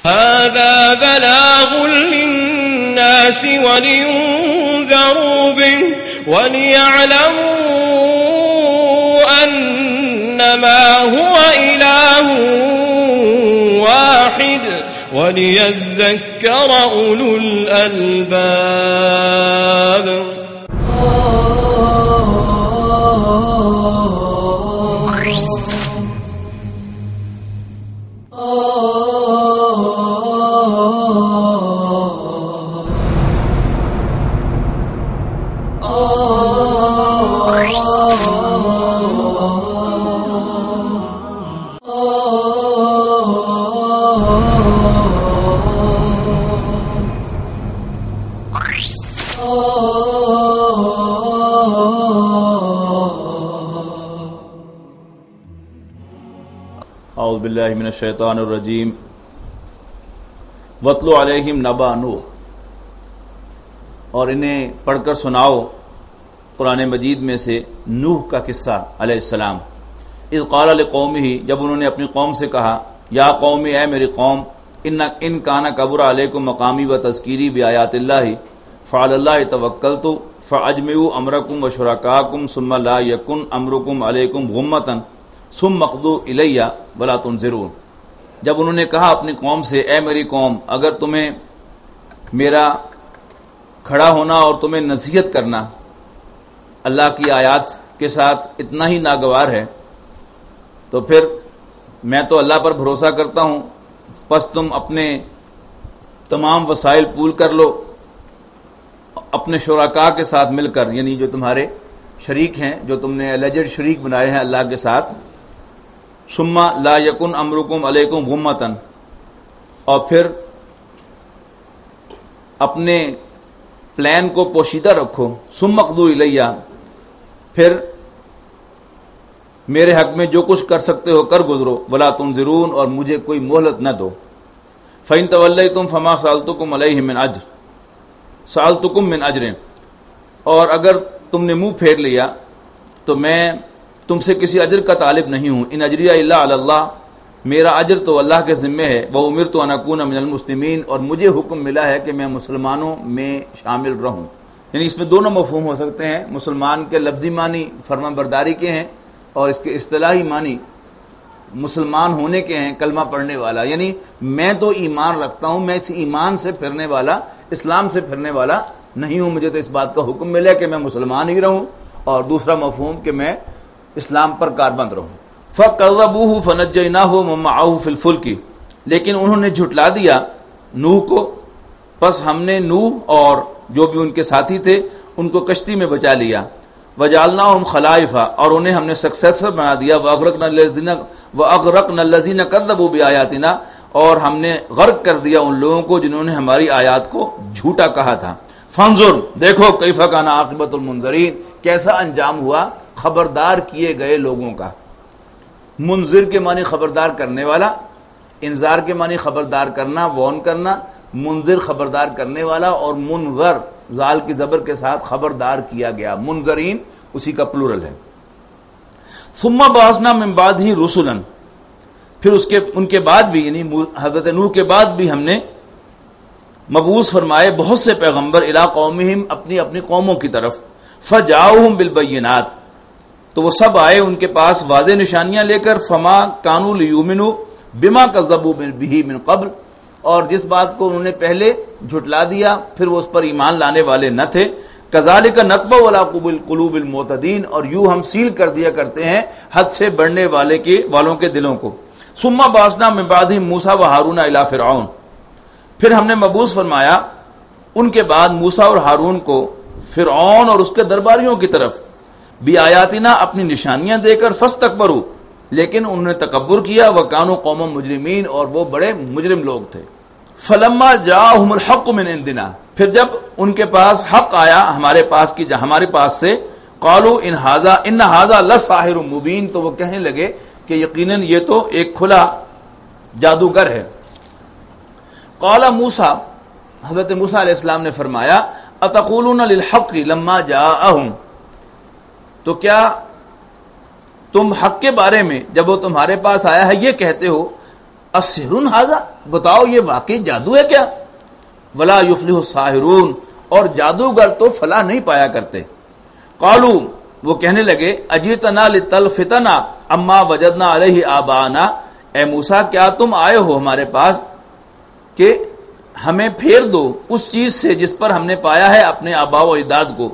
هذا بلاغ للناس ولينذروا به وليعلموا أنما هو إله واحد وليذكر أولو الألباب. اعوذ باللہ من الشیطان الرجیم وَاتْلُ عَلَيْهِمْ نَبَأَ نوح، اور انہیں پڑھ کر سناؤ قرآن مجید میں سے نوح کا قصہ علیہ السلام. اذ قال لقومہ، جب انہوں نے اپنی قوم سے کہا، یا قوم، اے میری قوم، ان کان کبر علیکم مقامی و تذکیری بآیات اللہ فعلی اللہ توکلت فاجمعوا امرکم و شرکاءکم ثم لا یکن امرکم علیکم غمۃ ثم اقضوا الی ولا تنظرون. جب انہوں نے کہا اپنی قوم سے، اے میری قوم، اگر تمہیں میرا کھڑا ہونا اور تمہیں نصیحت کرنا اللہ کی آیات کے ساتھ اتنا ہی ناگوار ہے تو پھر میں تو اللہ پر بھروسہ کرتا ہوں، پس تم اپنے تمام وسائل پول کر لو اپنے شرکاء کے ساتھ مل کر، یعنی جو تمہارے شریک ہیں، جو تم نے اللیجڈ شریک بنائے ہیں اللہ کے ساتھ. ثم لا یکن امرکم علیکم غمۃ، اور پھر اپنے پلان کو پوشیدہ رکھو. ثم اقضوا الی، پھر میرے حق میں جو کچھ کر سکتے ہو کر گزرو. ولا تنظرون، اور مجھے کوئی مہلت نہ دو. فإن تولیتم فما سألتکم علیہ من اجر سألتکم من اجر، اور اگر تم نے منہ پھیر لیا تو میں تم سے کسی اجر کا طالب نہیں ہوں. ان اجریہ الا علی اللہ، میرا اجر تو اللہ کے ذمے ہے. وامرت ان اکون من المسلمین، اور مجھے حکم ملا ہے کہ میں مسلمانوں میں شامل رہوں. یعنی اس میں دونوں مفہوم ہو سکتے ہیں. مسلمان کے لفظی معنی فرمان برداری کے ہیں، اور اس کے اصطلاحی معنی مسلمان ہونے کے ہیں، کلمہ پڑھنے والا. یعنی میں تو ایمان رکھتا ہوں، میں اس ایمان سے پھرنے والا، اسلام سے پھرنے والا نہیں ہوں. مجھے تو اس بات کا حکم ملا کہ میں مسلمان ہی رہوں. اور دوسرا مفہوم کہ میں اسلام پر کاربند رہوں. فَكَذَّبُوهُ فَنَجَّيْنَاهُ وَمَن مَّعَهُ فِي الْفُلْكِ، لیکن انہوں نے جھٹلا دیا نوح کو، پس ہم نے نوح اور جو بھی ان کے ساتھی تھے ان کو کشتی میں بچا لیا. وَجَعَلْنَاهُمْ خَلَائِفَ، اور انہیں ہم نے سکسیسفل بنا دیا. وَأَغْرَقْنَا الَّذِينَ كَذَّبُوا بِآيَاتِنَا، اور ہم نے غرق کر دیا ان لوگوں کو جنہوں نے ہماری آیات کو جھوٹا کہا تھا. فانظر، دیکھو، کیف کان عاقبۃ المنذرین، کیسا انجام ہوا خبردار کیے گئے لوگوں کا. منذر کے معنی خبردار کرنے والا، انذار کے معنی خبردار کرنا، وارن کرنا. منذر خبردار کرنے والا، اور منذر زال کی زبر کے ساتھ خبردار کیا گیا. منذرین اسی کا پلورل ہے. ثم بعثنا من بعدہ رسلا، پھر ان کے بعد بھی، یعنی حضرت نوح کے بعد بھی ہم نے مبعوث فرمائے بہت سے پیغمبر الی قومہم، اپنی قوموں کی طرف. فجاؤہم بالبینات، تو وہ سب آئے ان کے پاس واضح نشانیاں لے کر. فما کانوا لیؤمنوا بما کذبوا بہ من قبل، اور جس بات کو انہوں نے پہلے جھٹلا دیا پھر وہ اس پر ایمان لانے والے نہ تھے. کذالک نطبع علی قلوب المعتدین، اور یوں ہم سیل کر دیا کرتے ہیں حد سے بڑھنے والوں کے دلوں کو. ثم بعثنا من بعدہم موسیٰ وہارون الی فرعون، پھر ہم نے مبعوث فرمایا ان کے بعد موسیٰ اور ہارون کو فرعون اور اس کے درباریوں کی طرف. بآیاتنا، اپنی نشانیاں دے کر. فاستکبروا، لیکن انہوں نے تکبر کیا. وکانوا قوما مجرمین، اور وہ بڑے مجرم لوگ تھے. فلما جاءہم الحق من عندنا، پھر جب ان کے پاس حق آیا ہمارے پاس سے. قالوا ان ھذا لساحر مبین، تو وہ کہنے لگے کہ یقیناً یہ تو ایک کھلا جادوگر ہے. قال موسیٰ، حضرت موسیٰ علیہ السلام نے فرمایا، اتقولون للحق لما جاءہم، تو کیا تم حق کے بارے میں جب وہ تمہارے پاس آیا ہے یہ کہتے ہو، السحر ھذا، بتاؤ یہ واقعی جادو ہے کیا؟ ولا یفلح الساحرون، اور جادوگر تو فلاح نہیں پایا کرتے۔ قالوا، وہ کہنے لگے اجیتنا لتلفتنا اما وجدنا علیہ آباءنا، اے موسیٰ کیا تم آئے ہو ہمارے پاس کہ ہمیں پھیر دو اس چیز سے جس پر ہم نے پایا ہے اپنے آباء و اجداد کو،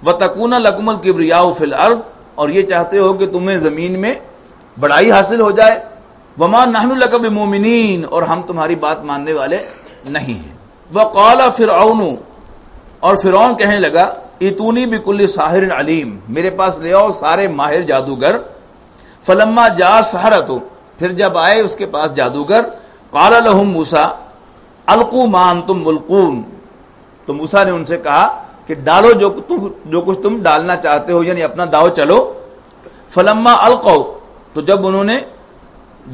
وتکون لکم الکبریاء فی الارض، اور یہ چاہتے ہو کہ تمہیں زمین میں بڑائی حاصل ہو جائے، وما نحن لک بمؤمنین، اور ہم تمہاری بات ماننے والے نہیں ہیں۔ وقال فرعون، اور فرعون کہنے لگا اتونی بکل ساحر علیم، میرے پاس لے آؤ سارے ماہر جادوگر۔ فلما جاء السحرۃ، پھر جب آئے اس کے پاس جادوگر، قال لهم موسیٰ القوا ما انتم ملقون، تو موسیٰ نے ان سے کہا کہ ڈالو جو کچھ تم ڈالنا چاہتے ہو، یعنی اپنا داؤ چلو۔ فلما القوا، تو جب انہوں نے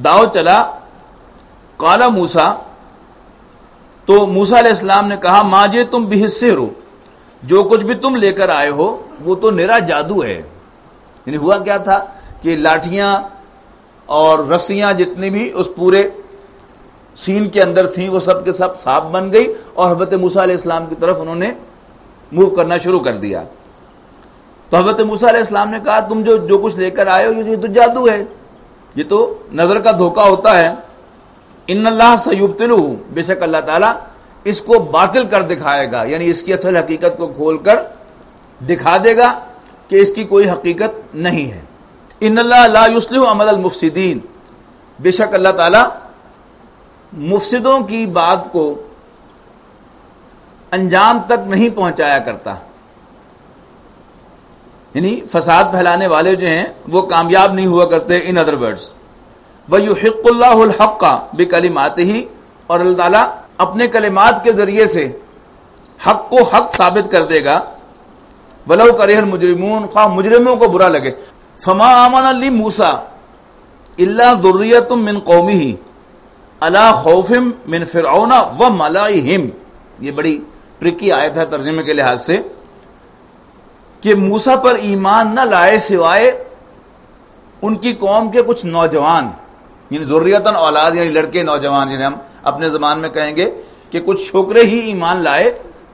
داؤ چلا، قال موسیٰ، تو موسیٰ علیہ السلام نے کہا ما جئتم بہ السحر، جو کچھ بھی تم لے کر آئے ہو وہ تو نرا جادو ہے۔ یعنی ہوا کیا تھا کہ لاٹھیاں اور رسیاں جتنی بھی اس پورے سین کے اندر تھیں وہ سب کے سب سانپ بن گئی، اور حضرت موسیٰ علیہ السلام کی طرف انہوں نے موو کرنا شروع کر دیا۔ تو حضرت موسیٰ علیہ السلام نے کہا تم جو کچھ لے کر آئے ہو یہ تو جادو ہے، یہ تو نظر کا دھوکہ ہوتا ہے۔ ان اللہ سیبطلہ، بے شک اللہ تعالیٰ اس کو باطل کر دکھائے گا، یعنی اس کی اصل حقیقت کو کھول کر دکھا دے گا کہ اس کی کوئی حقیقت نہیں ہے۔ ان اللہ لا یصلح عمل المفسدین، بے شک اللہ تعالیٰ مفسدوں کی بات کو انجام تک نہیں پہنچایا کرتا، یعنی فساد پھیلانے والے جو ہیں وہ کامیاب نہیں ہوا کرتے۔ ان ادر ورڈز وَيُحِقُّ اللَّهُ الْحَقَّ بِكَلِمَاتِهِ، اور اللہ تعالیٰ اپنے کلمات کے ذریعے سے حق کو حق ثابت کر دے گا۔ وَلَوْ كَرِهَ الْمُجْرِمُونَ، خواہ مجرموں کو برا لگے۔ فَمَا آمَنَ لِمُوسَىٰ إِلَّا ذُرِّيَّةٌ مِّن قَوْمِهِ عَلَىٰ خَوْفٍ مِّن فِرْعَوْنَ وَمَلَئِهِمْ، یہ بڑی ٹرکی آیت ہے ترجمے کے لحاظ سے، کہ موسیٰ پر ایمان نہ لائے سوائے ان کی قوم کے کچھ نوجوان، یعنی ذریتاً اولاد، یعنی لڑکے نوجوان، یعنی ہم اپنے زبان میں کہیں گے کہ کچھ چھوکرے ہی ایمان لائے،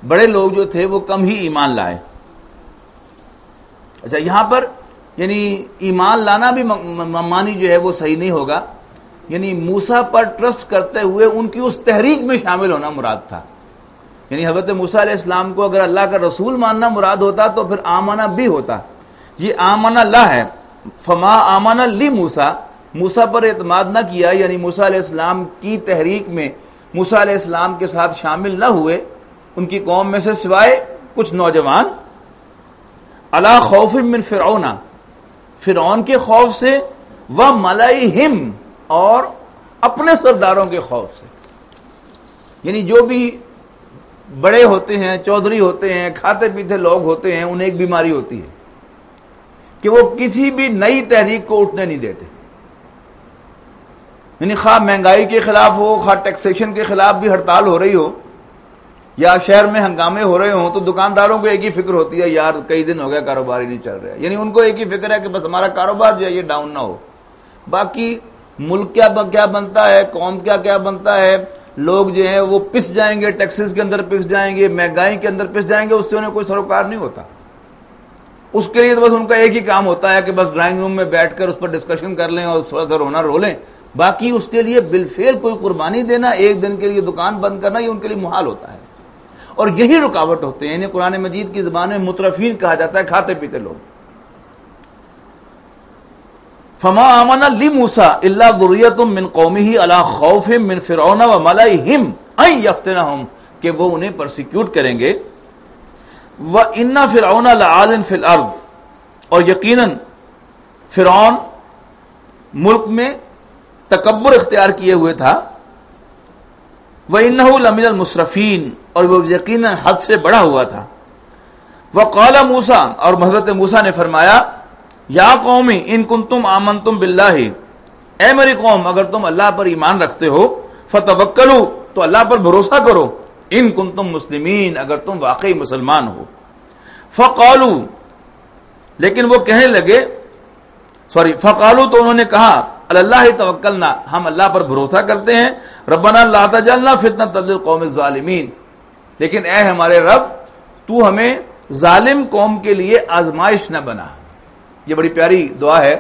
بڑے لوگ جو تھے وہ کم ہی ایمان لائے۔ اچھا، یہاں پر یعنی ایمان لانا بھی معنی جو ہے وہ صحیح نہیں ہوگا، یعنی موسیٰ پر ٹرسٹ کرتے ہوئے ان کی اس تحریک میں شامل ہونا مراد تھا۔ یعنی حضرت موسیٰ علیہ السلام کو اگر اللہ کا رسول ماننا مراد ہوتا تو پھر آمنہ بھی ہوتا، یہ آمنہ لا ہے۔ فما آمنہ لی موسیٰ، موسیٰ پر اعتماد نہ کیا، یعنی موسیٰ علیہ السلام کی تحریک میں موسیٰ علیہ السلام کے ساتھ شامل نہ ہوئے ان کی قوم میں سے سوائے کچھ نوجوان، علی خوف من فرعون، فرعون کے خوف سے، وملئہم، اور اپنے سرداروں کے خوف سے۔ یعنی جو بھی بڑے ہوتے ہیں، چودھری ہوتے ہیں، کھاتے پیتے لوگ ہوتے ہیں، انہیں ایک بیماری ہوتی ہے کہ وہ کسی بھی نئی تحریک کو اٹھنے نہیں دیتے، یعنی خواہ مہنگائی کے خلاف ہو، خواہ ٹیکسیشن کے خلاف بھی ہڑتال ہو رہی ہو، یا شہر میں ہنگامے ہو رہے ہوں، تو دکانداروں کو ایک ہی فکر ہوتی ہے یار کئی دن ہو گیا کاروبار ہی نہیں چل رہا ہے، یعنی ان کو ایک ہی فکر ہے کہ بس ہمارا کاروبار جو ہے یہ ڈاؤن نہ ہو، باقی ملک کیا بنتا ہے، قوم کیا بنتا ہے، لوگ جو ہیں وہ پس جائیں گے، ٹیکسز کے اندر پس جائیں گے، مہنگائی کے اندر پس جائیں گے، اس سے انہیں کوئی سروکار نہیں ہوتا۔ اس کے لیے تو بس ان کا ایک ہی کام ہوتا ہے کہ بس ڈرائنگ روم میں بیٹھ کر اس پر ڈسکشن کر لیں اور تھوڑا سا رونا رو لیں، باقی اس کے لیے بالفعل کوئی قربانی دینا، ایک دن کے لیے دکان بند کرنا، یہ ان کے لیے محال ہوتا ہے، اور یہی رکاوٹ ہوتے ہیں۔ انہیں قرآن مجید کی زبان میں مترفین کہا جاتا ہے، کھاتے پیتے لوگ۔ فما آمن لموسیٰ الا ذریۃ من قومہ علی خوف من فرعون وملئہم ان یفتنہم، کہ وہ انہیں پرسیکیوٹ کریں گے۔ وَإِنَّ فِرْعَوْنَ لَعَالٍ فِي الْأَرْضِ، اور یقیناً فرعون ملک میں تکبر اختیار کیے ہوئے تھا۔ وَإِنَّهُ لَمِنَ الْمُسْرَفِينَ، اور وہ یقیناً حد سے بڑا ہوا تھا۔ وَقَالَ مُوسیٰ، اور حضرت موسیٰ نے فرمایا، یا قومی ان کنتم آمنتم باللہ، اے میری قوم اگر تم اللہ پر ایمان رکھتے ہو، فتوکلوا، تو اللہ پر بھروسہ کرو، ان کنتم مسلمین، اگر تم واقعی مسلمان ہو۔ فقالوا، لیکن وہ کہنے لگے، فقالوا، تو انہوں نے کہا، اللہ توکلنا، ہم اللہ پر بھروسہ کرتے ہیں، ربنا لا تجعلنا فتنۃ للقوم الظالمین، لیکن اے ہمارے رب تو ہمیں ظالم قوم کے لیے آزمائش نہ بنا۔ یہ بڑی پیاری دعا ہے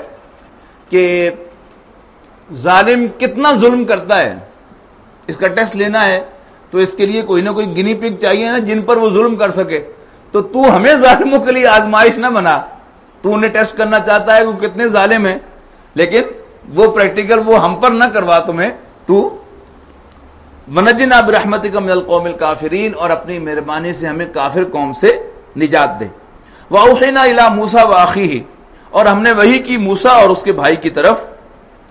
کہ ظالم کتنا ظلم کرتا ہے، اس کا ٹیسٹ لینا ہے تو اس کے لیے کوئی نہ کوئی گنی پگ چاہیے نا جن پر وہ ظلم کر سکے، تو ہمیں ظالموں کے لیے آزمائش نہ بنا۔ تو انہیں ٹیسٹ کرنا چاہتا ہے وہ کتنے ظالم ہیں، لیکن وہ پریکٹیکل وہ ہم پر نہ کروا تمہیں، تو وَنَجِّنَا بِرَحْمَتِكَ مِنَ الْقَوْمِ الْكَافِرِينَ، اور اپنی مہربانی سے ہمیں کافر قوم سے نجات دے۔ وَأَوْحَيْنَا إِلَىٰ مُوسَىٰ وَأَخِيهِ، اور ہم نے وحی کی موسیٰ اور اس کے بھائی کی طرف،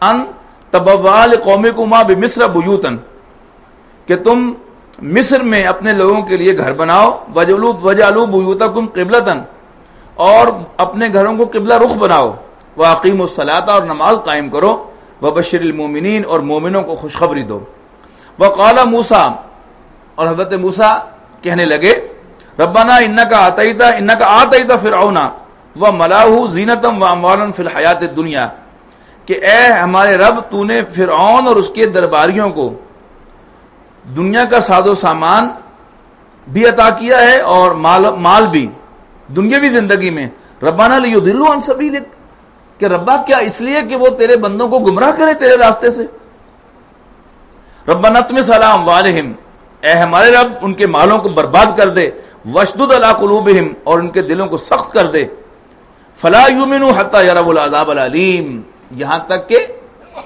ان تبوّأَ لِقَوْمِكُمَا بِمِصْرَ بُيُوتًا، کہ تم مصر میں اپنے لوگوں کے لیے گھر بناؤ، وَجَعَلُوا بُيُوتَكُمْ قِبْلَةً، اور اپنے گھروں کو قبلہ رخ بناؤ، وَأَقِيمُوا الصَّلَاةَ، اور نماز قائم کرو، وَبَشِّرِ الْمُؤْمِنِينَ، اور مومنوں کو خوشخبری دو۔ وَقَالَ موسیٰ، اور حضرت موسیٰ کہنے لگے، ربنا انک آتیت فرعون وملأہ زینۃ واموالا فی الحیاۃ الدنیا، کہ اے ہمارے رب تو نے فرعون اور اس کے درباریوں کو دنیا کا ساز و سامان بھی عطا کیا ہے اور مال بھی دنیاوی زندگی میں، ربنا لیضلوا عن سبیلک، کہ ربا کیا اس لیے کہ وہ تیرے بندوں کو گمراہ کرے تیرے راستے سے، ربنا اطمس علی اموالہم، اے ہمارے رب ان کے مالوں کو برباد کر دے، واشدد علی قلوبہم، اور ان کے دلوں کو سخت کر دے، فلا یؤمنوا حتی یروا العذاب العلیم، یہاں تک کہ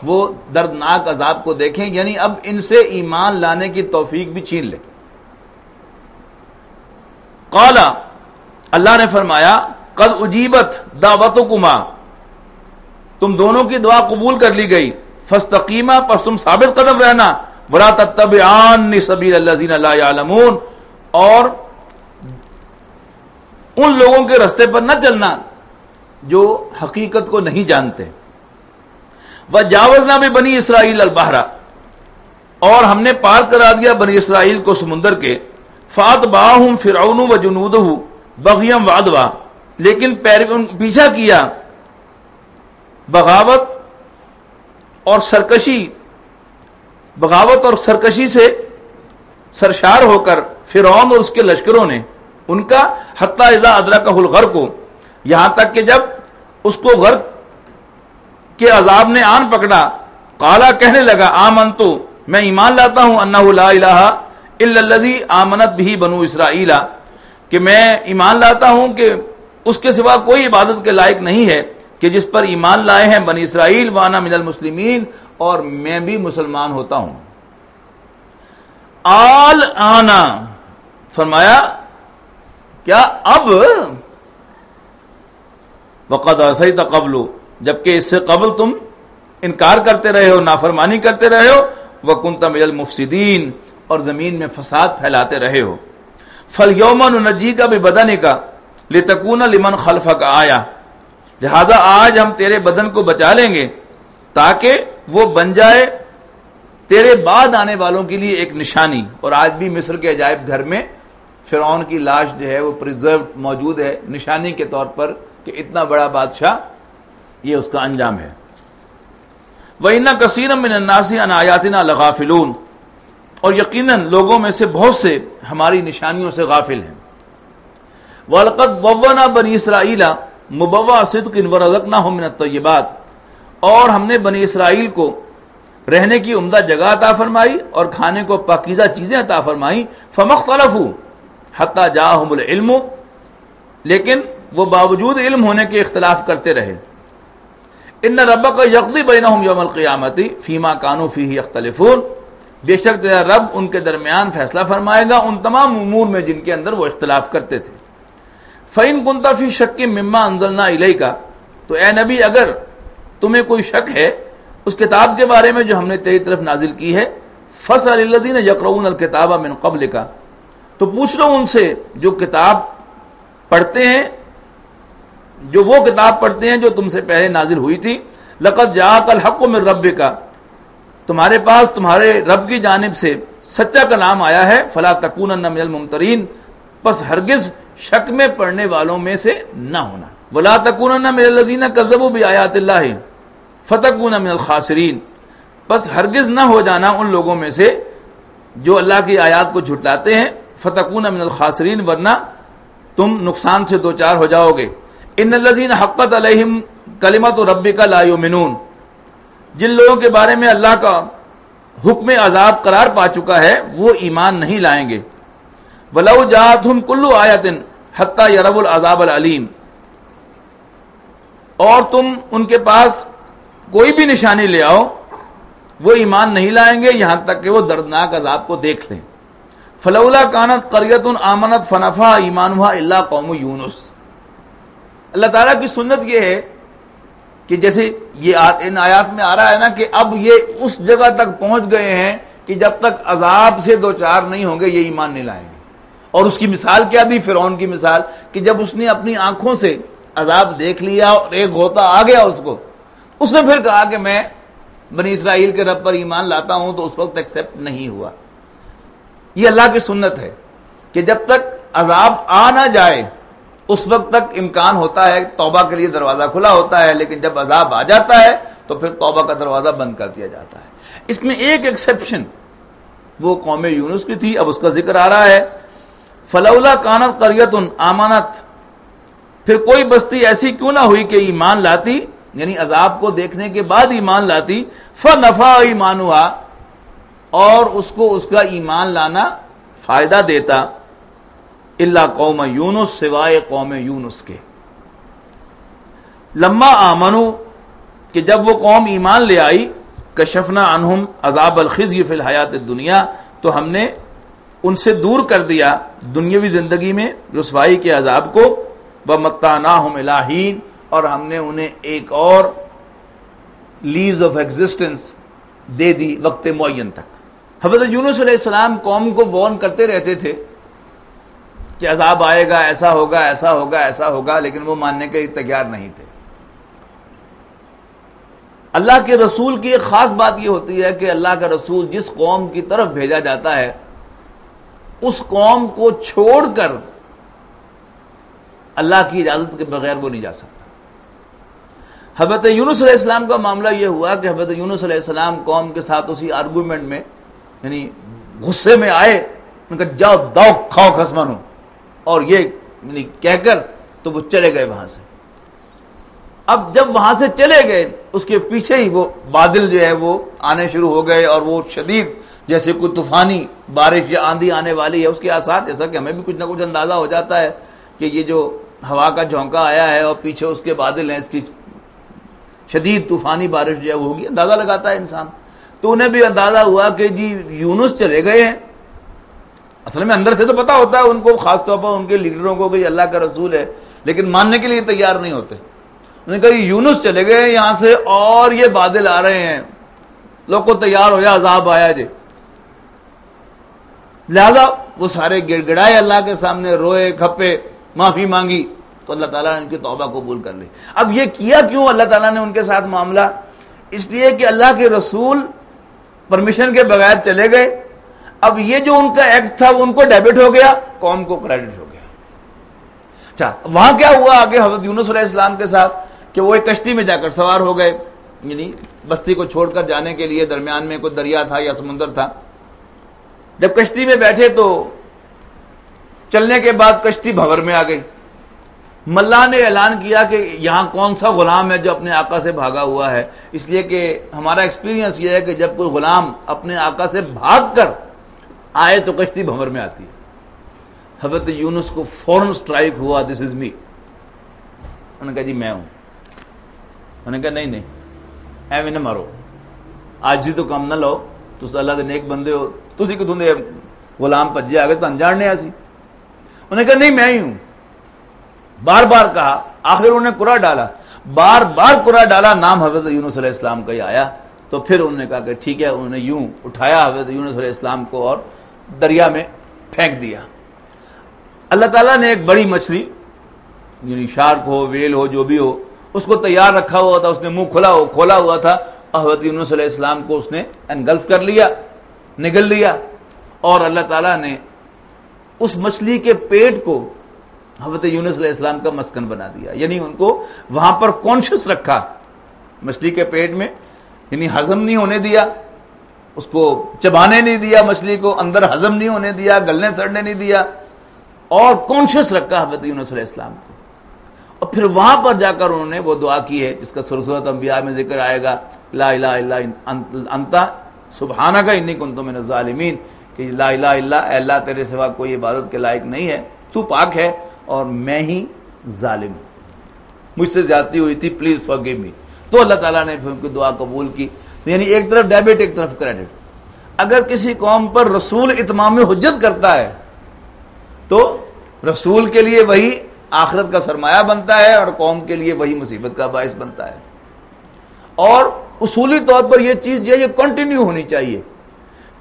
وہ دردناک عذاب کو دیکھیں، یعنی اب ان سے ایمان لانے کی توفیق بھی چھین لے۔ قال، اللہ نے فرمایا، قد اجیبت دعوتکما، تم دونوں کی دعا قبول کر لی گئی، فاستقیما، پس تم ثابت قدم رہنا، ولا تتبعان سبیل الذین لا یعلمون، اور ان لوگوں کے راستے پر نہ چلنا جو حقیقت کو نہیں جانتے۔ وجاوزنا ببنی اسرائیل البحر، اور ہم نے پار کرا دیا بنی اسرائیل کو سمندر کے، فاتبعہم فرعون وجنودہ بغیا وعدوا، لیکن پیچھا کیا بغاوت اور سرکشی سے سرشار ہو کر فرعون اور اس کے لشکروں نے ان کا، حتی اذا ادرکہ الغرق، یہاں تک کہ جب اس کو غرق کے عذاب نے آن پکڑا، قالا، کہنے لگا، آمنتو، میں ایمان لاتا ہوں، انہ لا الہ الا الذی آمنت بہ بنو اسرائیل، کہ میں ایمان لاتا ہوں کہ اس کے سوا کوئی عبادت کے لائق نہیں ہے کہ جس پر ایمان لائے ہیں بنی اسرائیل، وانا من المسلمین، اور میں بھی مسلمان ہوتا ہوں۔ آل آنا، فرمایا کیا اب، وقد عصیت قبل، جبکہ اس سے قبل تم انکار کرتے رہے ہو، نافرمانی کرتے رہے ہو، وکنت من المفسدین، اور زمین میں فساد پھیلاتے رہے ہو۔ فالیوم ننجیک ببدنک لتکون لمن خلفک آیہ، لہذا آج ہم تیرے بدن کو بچا لیں گے تاکہ وہ بن جائے تیرے بعد آنے والوں کے لیے ایک نشانی۔ اور آج بھی مصر کے عجائب گھر میں فرعون کی لاش جو ہے وہ پریزروڈ موجود ہے، نشانی کے طور پر کہ اتنا بڑا بادشاہ، یہ اس کا انجام ہے۔ وَإِنَّ كَثِيرًا مِّنَ النَّاسِ عَنْ آيَاتِنَا لَغَافِلُونَ، اور یقیناً لوگوں میں سے بہت سے ہماری نشانیوں سے غافل ہیں۔ وَلَقَدْ بَوَّأْنَا بَنِي إِسْرَائِيلَ مُبَوَّعَ صِدْقٍ وَرَزَقْنَاهُم مِّنَ الطَّيِّبَاتِ، اور ہم نے بنی اسرائیل کو رہنے کی عمدہ جگہ عطا فرمائی اور کھانے کو پاکیزہ چیزیں عطا فرمائیں۔ فَمَا اخْتَلَفُوا حَتَّى جَاءَهُمُ الْعِلْمُ، لیکن وہ باوجود علم ہونے کے اختلاف کرتے رہے۔ ان ربک یقضی بینہم یوم القیامت فیما کانوا فیہ یختلفون، بے شک تیرا رب ان کے درمیان فیصلہ فرمائے گا ان تمام امور میں جن کے اندر وہ اختلاف کرتے تھے۔ فَإِن كُنتَ فِي شَكٍّ مِّمَّا أَنزَلْنَا إِلَيْكَ، تو اے نبی اگر تمہیں کوئی شک ہے اس کتاب کے بارے میں جو ہم نے تیری طرف نازل کی ہے، فَاسْأَلِ الَّذِينَ يَقْرَؤُونَ الْكِتَابَ مِن قَبْلِكَ، تو پوچھ لو ان سے جو کتاب پڑھتے ہیں، جو وہ کتاب پڑھتے ہیں جو تم سے پہلے نازل ہوئی تھی۔ لَقَدْ جَاءَكَ الْحَقُّ مِن رَبِّكَ، تمہارے پاس تمہارے رب کی جانب سے سچا کلام آیا ہے۔ فَلَا تَكُونَنَّ مِنَ الْمُمْتَرِينَ، پس ہرگز شک میں پڑنے والوں میں سے نہ ہونا۔ وَلَا تَكُونَنَّ مِنَ الَّذِينَ كَذَّبُوا بِآيَاتِ اللَّهِ، فتکون من الخاسرین، بس ہرگز نہ ہو جانا ان لوگوں میں سے جو اللہ کی آیات کو جھٹلاتے ہیں، فتکون من الخاسرین، ورنہ تم نقصان سے دوچار ہو جاؤ گے۔ ان الذین حقت علیہم کلمۃ ربک لا یؤمنون، جن لوگوں کے بارے میں اللہ کا حکم عذاب قرار پا چکا ہے وہ ایمان نہیں لائیں گے۔ وَلَوْ جَاءَتْهُمْ كُلُّ آیَةٍ حَتَّى يَرَوُا الْعَذَابَ الْعَلِيمَ، اور تم ان کے پاس کوئی بھی نشانی لے آؤ وہ ایمان نہیں لائیں گے یہاں تک کہ وہ دردناک عذاب کو دیکھ لیں۔ فَلَوْلَا كَانَتْ قَرْيَةٌ آمَنَتْ فَنَفَعَهَا ایمانُهَا إِلَّا قَوْمُ یونس۔ اللہ تعالیٰ کی سنت یہ ہے کہ جیسے یہ ان آیات میں آ رہا ہے نا کہ اب یہ اس جگہ تک پہنچ گئے ہیں کہ جب تک عذاب سے دوچار نہیں ہوں گے یہ ایمان نہیں لائیں گے۔ اور اس کی مثال کیا دی؟ فرعون کی مثال، کہ جب اس نے اپنی آنکھوں سے عذاب دیکھ لیا اور ایک غوطہ آ گیا اس نے پھر کہا کہ میں بنی اسرائیل کے رب پر ایمان لاتا ہوں، تو اس وقت ایکسیپٹ نہیں ہوا۔ یہ اللہ کی سنت ہے کہ جب تک عذاب آ نہ جائے اس وقت تک امکان ہوتا ہے، توبہ کے لیے دروازہ کھلا ہوتا ہے، لیکن جب عذاب آ جاتا ہے تو پھر توبہ کا دروازہ بند کر دیا جاتا ہے۔ اس میں ایک ایکسیپشن وہ قوم یونس کی تھی، اب اس کا ذکر آ رہا ہے۔ فلولا کانت قریۃ آمنت، پھر کوئی بستی ایسی کیوں نہ ہوئی کہ ایمان لاتی، یعنی عذاب کو دیکھنے کے بعد ایمان لاتی، فنفع ایمانها، اور اس کو اس کا ایمان لانا فائدہ دیتا، الا قوم یونس، سوائے قوم یونس کے۔ لما آمنو، کہ جب وہ قوم ایمان لے آئی، کشفنا عنہم عذاب الخزی فی الحیات الدنیا، تو ہم نے ان سے دور کر دیا دنیاوی زندگی میں رسوائی کے عذاب کو، ومتعناہم الی حین، اور ہم نے انہیں ایک اور لیز آف ایگزسٹنس دے دی وقت معین تک۔ حضرت یونس علیہ السلام قوم کو وارن کرتے رہتے تھے کہ عذاب آئے گا، ایسا ہوگا، ایسا ہوگا، ایسا ہوگا، لیکن وہ ماننے کے لیے تیار نہیں تھے۔ اللہ کے رسول کی ایک خاص بات یہ ہوتی ہے کہ اللہ کا رسول جس قوم کی طرف بھیجا جاتا ہے اس قوم کو چھوڑ کر اللہ کی اجازت کے بغیر وہ نہیں جا سکتا۔ حضرت یونس علیہ السلام کا معاملہ یہ ہوا کہ حضرت یونس علیہ السلام قوم کے ساتھ اسی آرگومنٹ میں، یعنی غصے میں آئے، ان کا جاؤ داؤ کھاؤ خصمانو، اور یہ یعنی کہہ کر تو وہ چلے گئے وہاں سے۔ اب جب وہاں سے چلے گئے اس کے پیچھے ہی وہ بادل جو ہے وہ آنے شروع ہو گئے، اور وہ شدید جیسے کوئی طوفانی بارش یا آندھی آنے والی ہے اس کے آثار، جیسا کہ ہمیں بھی کچھ نہ کچھ اندازہ ہو جاتا ہے کہ یہ جو ہوا کا جھونکا آیا ہے اور پیچھے اس کے بادل ہیں، اس کی شدید طوفانی بارش جو ہے وہ ہوگی، اندازہ لگاتا ہے انسان۔ تو انہیں بھی اندازہ ہوا کہ جی یونس چلے گئے ہیں۔ اصل میں اندر سے تو پتا ہوتا ہے ان کو، خاص طور پر ان کے لیڈروں کو کہ یہ اللہ کا رسول ہے، لیکن ماننے کے لیے تیار نہیں ہوتے۔ انہوں نے کہا یونس چلے گئے یہاں سے اور یہ بادل آ رہے ہیں، لوگ کو تیار ہو جا، عذاب آیا جی۔ لہذا وہ سارے گڑ گڑائے اللہ کے سامنے، روئے کھپے، معافی مانگی، تو اللہ تعالیٰ نے ان کی توبہ قبول کر لی۔ اب یہ کیا کیوں اللہ تعالیٰ نے ان کے ساتھ معاملہ؟ اس لیے کہ اللہ کے رسول پرمیشن کے بغیر چلے گئے، اب یہ جو ان کا ایکٹ تھا ان کو ڈیبٹ ہو گیا، قوم کو کریڈٹ ہو گیا۔ اچھا وہاں کیا ہوا آگے حضرت یونس علیہ السلام کے ساتھ کہ وہ ایک کشتی میں جا کر سوار ہو گئے، یعنی بستی کو چھوڑ کر جانے کے لیے درمیان میں کوئی دریا تھا یا سمندر تھا۔ جب کشتی میں بیٹھے تو چلنے کے بعد کشتی بھنور میں آ گئی۔ ملا نے اعلان کیا کہ یہاں کون سا غلام ہے جو اپنے آقا سے بھاگا ہوا ہے، اس لیے کہ ہمارا ایکسپیرینس یہ ہے کہ جب کوئی غلام اپنے آقا سے بھاگ کر آئے تو کشتی بھنور میں آتی ہے۔ حضرت یونس کو فوراً سٹرائک ہوا، دس از می۔ انہوں نے کہا جی میں ہوں۔ انہوں نے کہا نہیں ایویں نہ مارو، آج ہی تو کم نہ لو، تو اللہ دے نیک بندے ہو، تسی کہ تھوندے غلام پجے آگے تو انجاڑنے آسی۔ انہوں نے کہا نہیں میں ہی ہوں، بار بار کہا، آخر انہوں نے قرآن ڈالا، بار بار قرآن ڈالا، نام حضرت یونس علیہ السلام کا ہی آیا۔ تو پھر انہوں نے کہا کہ ٹھیک ہے، انہوں نے یوں اٹھایا حضرت یونس علیہ السلام کو اور دریا میں پھینک دیا۔ اللہ تعالیٰ نے ایک بڑی مچھلی، یعنی شارک ہو، ویل ہو، جو بھی ہو، اس کو تیار رکھا ہوا تھا، اس نے منہ کھولا ہوا تھا، اور حضرت یونس علیہ السلام کو اس نے انگلف کر لیا، نگل لیا، اور اللہ تعالیٰ نے اس مچھلی کے پیٹ کو حضرت یونس علیہ السلام کا مسکن بنا دیا، یعنی ان کو وہاں پر کانشیس رکھا، مچھلی کے پیٹ میں، یعنی ہضم نہیں ہونے دیا، اس کو چبانے نہیں دیا، مچھلی کو اندر ہضم نہیں ہونے دیا، گلنے سڑنے نہیں دیا، اور کانشیس رکھا حضرت یونس علیہ السلام کو. اور پھر وہاں پر جا کر انہوں نے وہ دعا کی ہے جس کا سورۃ انبیاء میں ذکر آئے گا، لا الہ الا انت سبحانک انی کنت من الظالمین، کہ لا الہ الا، اے اللہ تیرے سوا کوئی عبادت کے لائق نہیں ہے، تو پاک ہے اور میں ہی ظالم ہوں، مجھ سے زیادتی ہوئی تھی، پلیز فارگیو می. تو اللہ تعالیٰ نے پھر ان کی دعا قبول کی. یعنی ایک طرف ڈیبٹ ایک طرف کریڈٹ. اگر کسی قوم پر رسول اتمام حجت کرتا ہے تو رسول کے لیے وہی آخرت کا سرمایہ بنتا ہے اور قوم کے لیے وہی مصیبت کا باعث بنتا ہے. اور اصولی طور پر یہ چیز جو ہے یہ کنٹینیو ہونی چاہیے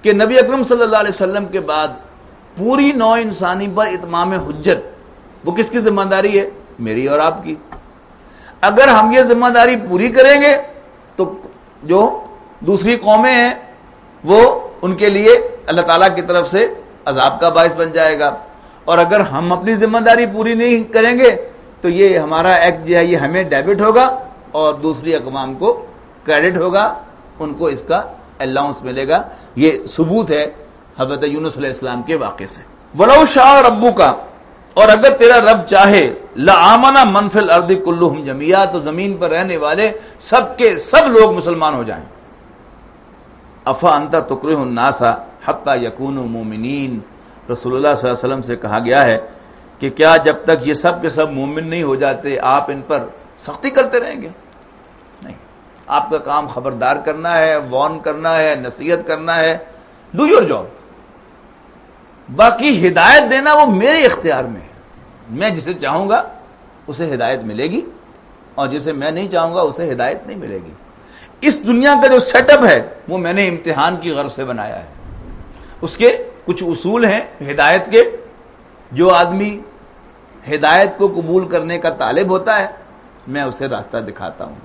کہ نبی اکرم صلی اللہ علیہ وسلم کے بعد پوری نوع انسانی پر اتمام حجت وہ کس کی ذمہ داری ہے؟ میری اور آپ کی. اگر ہم یہ ذمہ داری پوری کریں گے تو جو دوسری قومیں ہیں وہ ان کے لیے اللہ تعالیٰ کی طرف سے عذاب کا باعث بن جائے گا. اور اگر ہم اپنی ذمہ داری پوری نہیں کریں گے تو یہ ہمارا ایکٹ جو ہے یہ ہمیں ڈیبٹ ہوگا اور دوسری اقوام کو کریڈٹ ہوگا، ان کو اس کا الاؤنس ملے گا. یہ ثبوت ہے حضرت یونس علیہ السلام کے واقعے سے. وَلَوْ شَاءَ رَبُّكَ، اور اگر تیرا رب چاہے، لَآمَنَ مَنْ فِي الْأَرْضِ كُلُّهُمْ جَمِيعًا، تو زمین پر رہنے والے سب کے سب لوگ مسلمان ہو جائیں. أَفَأَنْتَ تُكْرِهُ النَّاسَ حَتَّى يَكُونُوا مُؤْمِنِينَ، رسول اللہ صلی اللہ علیہ وسلم سے کہا گیا ہے کہ کیا جب تک یہ سب کے سب مومن نہیں ہو جاتے آپ ان پر سختی کرتے رہیں گے؟ نہیں، آپ کا کام خبردار کرنا ہے، وارن کرنا ہے، نصیحت کرنا ہے. Do your job. باقی ہدایت دینا وہ میرے اختیار میں ہے. میں جسے چاہوں گا اسے ہدایت ملے گی اور جسے میں نہیں چاہوں گا اسے ہدایت نہیں ملے گی. اس دنیا کا جو سیٹ اپ ہے وہ میں نے امتحان کی غرض سے بنایا ہے. اس کے کچھ اصول ہیں ہدایت کے. جو آدمی ہدایت کو قبول کرنے کا طالب ہوتا ہے میں اسے راستہ دکھاتا ہوں،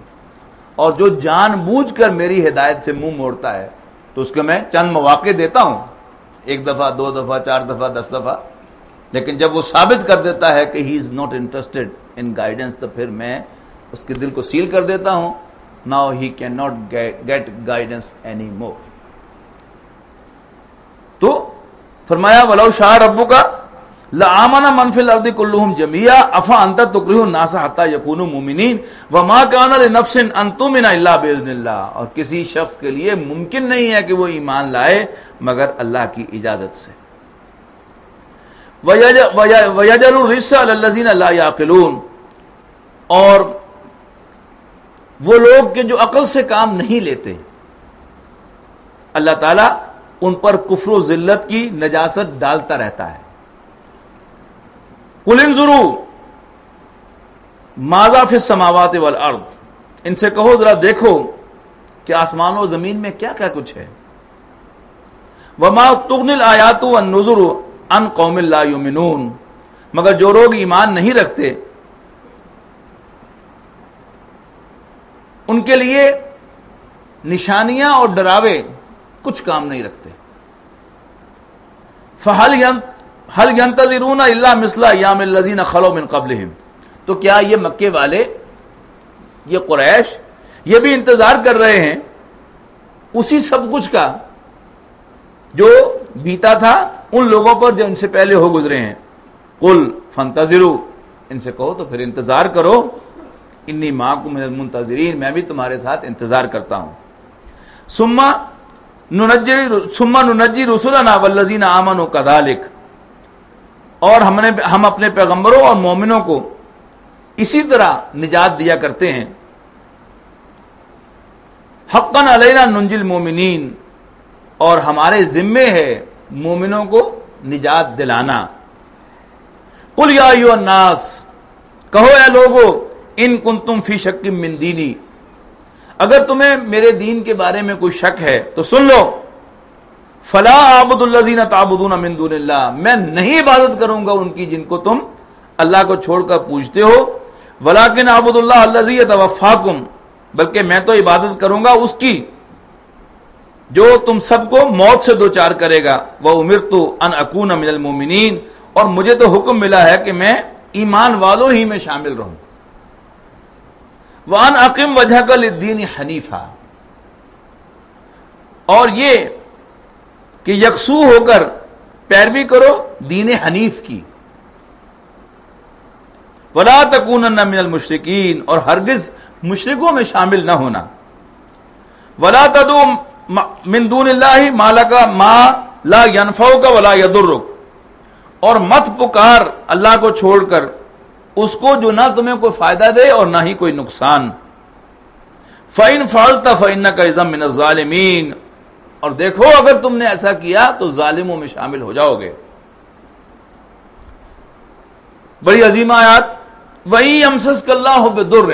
اور جو جان بوجھ کر میری ہدایت سے منہ موڑتا ہے تو اس کو میں چند مواقع دیتا ہوں، 1 دفعہ 2 دفعہ 4 دفعہ 10 دفعہ. لیکن جب وہ ثابت کر دیتا ہے کہ he is not interested in guidance تو پھر میں اس کے دل کو سیل کر دیتا ہوں. Now he can not get guidance any more. تو فرمایا وَلَوْ شَاءَ رَبُّكَ لَآمَنَ مَنْ فِي الْأَرْضِ كُلُّهُمْ جَمِيعًا أَفَأَنْتَ تُكْرِهُ النَّاسَ حَتَّى يَكُونُوا مُؤْمِنِينَ وَمَا كَانَ لِنَفْسٍ أَن تُؤْمِنَ إِلَّا بِإِذْنِ اللَّهِ، اور کسی شخص کے لیے ممکن نہیں ہے کہ وہ ایمان لائے مگر اللہ کی اجازت سے. وَيَجْعَلُ الرِّجْسَ عَلَى الَّذِينَ لَا يَعْقِلُونَ، اور وہ لوگ کہ جو عقل سے کام نہیں لیتے اللہ تعالیٰ ان پر کفر و ذلت کی نجاست ڈالتا رہتا ہے. قُلْ انظُرُوا ماذا فِي السَّمَاوَاتِ وَالْأَرْضِ، ان سے کہو ذرا دیکھو کہ آسمان و زمین میں کیا کیا کچھ ہے. وَمَا تُغْنِ الْآيَاتُ وَالنُّذُرُ عَنْ قَوْمٍ لَا يُؤْمِنُونَ، مگر جو لوگ ایمان نہیں رکھتے ان کے لیے نشانیاں اور ڈراوے کچھ کام نہیں رکھتے. هَلْ يَنْتَظِرُونَ إِلَّا مِثْلَ أَيَّامِ الَّذِينَ خَلَوْا مِنْ قَبْلِهِمْ، تو کیا یہ مکے والے، یہ قریش، یہ بھی انتظار کر رہے ہیں اسی سب کچھ کا جو بیتا تھا ان لوگوں پر جو ان سے پہلے ہو گزرے ہیں. قُلْ فَانْتَظِرُوا، ان سے کہو تو پھر انتظار کرو. انی معکم من المنتظرین، میں بھی تمہارے ساتھ انتظار کرتا ہوں. ثم ننجی رسلنا والذین آمنوا کذالک، اور ہم اپنے پیغمبروں اور مومنوں کو اسی طرح نجات دیا کرتے ہیں. حقا علینا ننجی المومنین، اور ہمارے ذمے ہے مومنوں کو نجات دلانا. قل یا ایھا الناس، کہو اے لوگو، ان کنتم فی شک من دینی، اگر تمہیں میرے دین کے بارے میں کوئی شک ہے تو سن لو. فلا اعبد الذین تعبدون من دون اللہ، میں نہیں عبادت کروں گا ان کی جن کو تم اللہ کو چھوڑ کر پوجتے ہو. ولکن اعبد اللہ الذی یتوفاکم، بلکہ میں تو عبادت کروں گا اس کی جو تم سب کو موت سے دوچار کرے گا. وامرت ان اکون من المؤمنین، اور مجھے تو حکم ملا ہے کہ میں ایمان والوں ہی میں شامل رہوں. وَأَنْ أَقِمْ وَجْهَكَ لِلدِّينِ حَنِيفًا، اور یہ کہ یکسو ہو کر پیروی کرو دین حنیف کی. وَلَا تَكُونَنَّ مِنَ الْمُشْرِكِينَ، اور ہرگز مشرکوں میں شامل نہ ہونا. وَلَا تَدْعُ مِن دُونِ اللَّهِ مَا لَكَ مَا لَا يَنْفَعُكَ وَلَا يَضُرُّكَ، اور مت پکار اللہ کو چھوڑ کر اس کو جو نہ تمہیں کوئی فائدہ دے اور نہ ہی کوئی نقصان. فَإِنْ فَعَلْتَ فَإِنَّكَ إِذًا مِنَ الظَّالِمِينَ، اور دیکھو اگر تم نے ایسا کیا تو ظالموں میں شامل ہو جاؤ گے. بڑی عظیم آیات. وَإِن يَمْسَسْكَ اللَّهُ بِضُرٍّ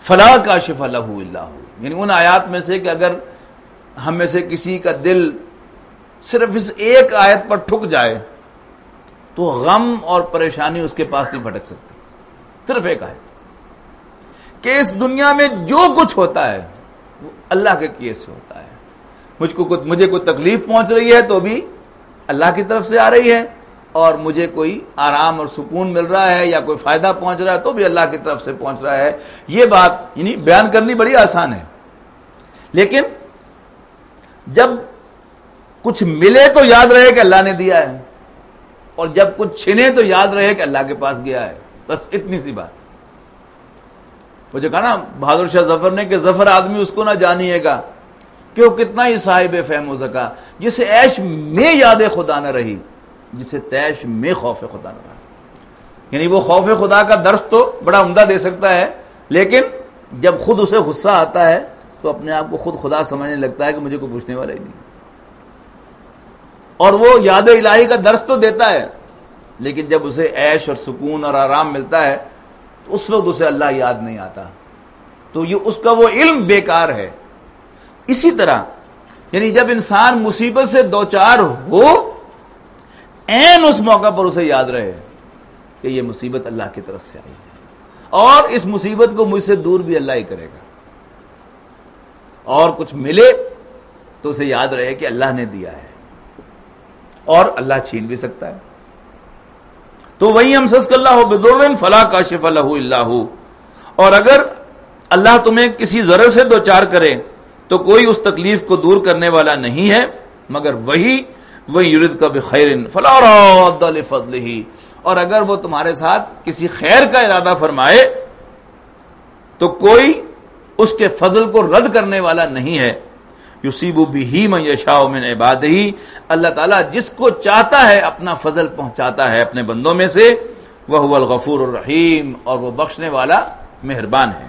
فَلَا كَاشِفَ لَهُ إِلَّا هُوَ، یعنی ان آیات میں سے کہ اگر ہم میں سے کسی کا دل صرف اس ایک آیت پر ٹھک جائے تو غم اور پریشانی اس کے پاس نہیں بھٹک سکتی. صرف ایک آیت کہ اس دنیا میں جو کچھ ہوتا ہے وہ اللہ کے کیے سے ہوتا ہے. مجھے کوئی تکلیف پہنچ رہی ہے تو بھی اللہ کی طرف سے آ رہی ہے، اور مجھے کوئی آرام اور سکون مل رہا ہے یا کوئی فائدہ پہنچ رہا ہے تو بھی اللہ کی طرف سے پہنچ رہا ہے. یہ بات یعنی بیان کرنی بڑی آسان ہے، لیکن جب کچھ ملے تو یاد رہے کہ اللہ نے دیا ہے، اور جب کچھ چھنے تو یاد رہے کہ اللہ کے پاس گیا ہے. بس اتنی سی بات. وہ جو کہا نا بہادر شاہ ظفر نے کہ ظفر آدمی اس کو نہ جانیے گا کہ وہ کتنا ہی صاحب فہم و ذکا، جسے عیش میں یاد خدا نہ رہی، جسے تیش میں خوف خدا نہ رہا. یعنی وہ خوف خدا کا درس تو بڑا عمدہ دے سکتا ہے، لیکن جب خود اسے غصہ آتا ہے تو اپنے آپ کو خود خدا سمجھنے لگتا ہے کہ مجھے کوئی پوچھنے والا ہی نہیں. اور وہ یاد الہی کا درس تو دیتا ہے، لیکن جب اسے عیش اور سکون اور آرام ملتا ہے تو اس وقت اسے اللہ یاد نہیں آتا، تو یہ اس کا وہ علم بیکار ہے. اسی طرح یعنی جب انسان مصیبت سے دوچار ہو، عین اس موقع پر اسے یاد رہے کہ یہ مصیبت اللہ کی طرف سے آئی ہے، اور اس مصیبت کو مجھ سے دور بھی اللہ ہی کرے گا. اور کچھ ملے تو اسے یاد رہے کہ اللہ نے دیا ہے اور اللہ چھین بھی سکتا ہے. تو وَإِن يَمْسَسْكَ اللَّهُ بِضُرٍّ فَلَا كَاشِفَ لَهُ إِلَّا هُوَ، اور اگر اللہ تمہیں کسی ضرر سے دوچار کرے تو کوئی اس تکلیف کو دور کرنے والا نہیں ہے مگر وہی. وَإِن يُرِدْكَ بِخَيْرٍ فَلَا رَادَّ لِفَضْلِهِ، اور اگر وہ تمہارے ساتھ کسی خیر کا ارادہ فرمائے تو کوئی اس کے فضل کو رد کرنے والا نہیں ہے. یصیب بہ من یشاء من عبادہ، اللہ تعالیٰ جس کو چاہتا ہے اپنا فضل پہنچاتا ہے اپنے بندوں میں سے. وہو الغفور الرحیم، اور وہ بخشنے والا مہربان ہے.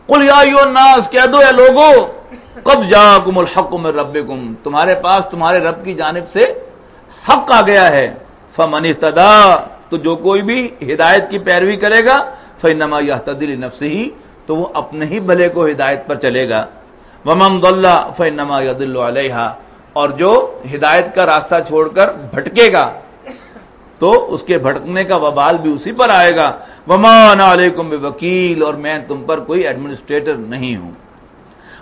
قل یا ایھا الناس، کہہ دو اے لوگو، قد جاءکم الحق من ربکم، تمہارے پاس تمہارے رب کی جانب سے حق آ گیا ہے. فمن اہتدی، تو جو کوئی بھی ہدایت کی پیروی کرے گا، فانما یہتدی لنفسہ، تو وہ اپنے ہی بھلے کو ہدایت پر چلے گا. ومن ضل فانما یضل علیہا، اور جو ہدایت کا راستہ چھوڑ کر بھٹکے گا تو اس کے بھٹکنے کا وبال بھی اسی پر آئے گا. وما انا علیکم بوکیل، اور میں تم پر کوئی ایڈمنسٹریٹر نہیں ہوں.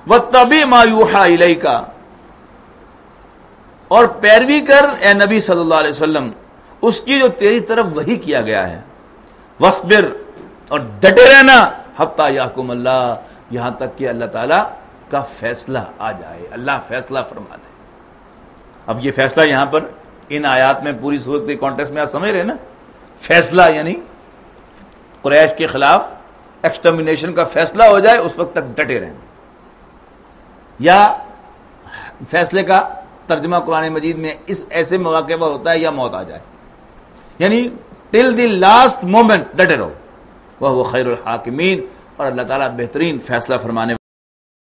واتبع ما یوحی الیک، اور پیروی کر اے نبی صلی اللہ علیہ وسلم اس کی جو تیری طرف وحی کیا گیا ہے. واصبر، اور ڈٹے رہنا، حتی یحکم اللہ، یہاں تک کہ اللہ تعالیٰ کا فیصلہ آ جائے، اللہ فیصلہ فرما دے. اب یہ فیصلہ یہاں پر ان آیات میں پوری صورت کے کانٹیکسٹ میں آپ سمجھ رہے ہیں نا. فیصلہ یعنی قریش کے خلاف ایکسٹرمینیشن کا فیصلہ ہو جائے اس وقت تک ڈٹے رہیں، یا فیصلے کا ترجمہ قرآن مجید میں اس ایسے مواقع پر ہوتا ہے یا موت آ جائے، یعنی ٹل دی لاسٹ مومنٹ ڈٹے رہو. وہ خیر الحاکمین، اور اللہ تعالیٰ بہترین فیصلہ فرمانے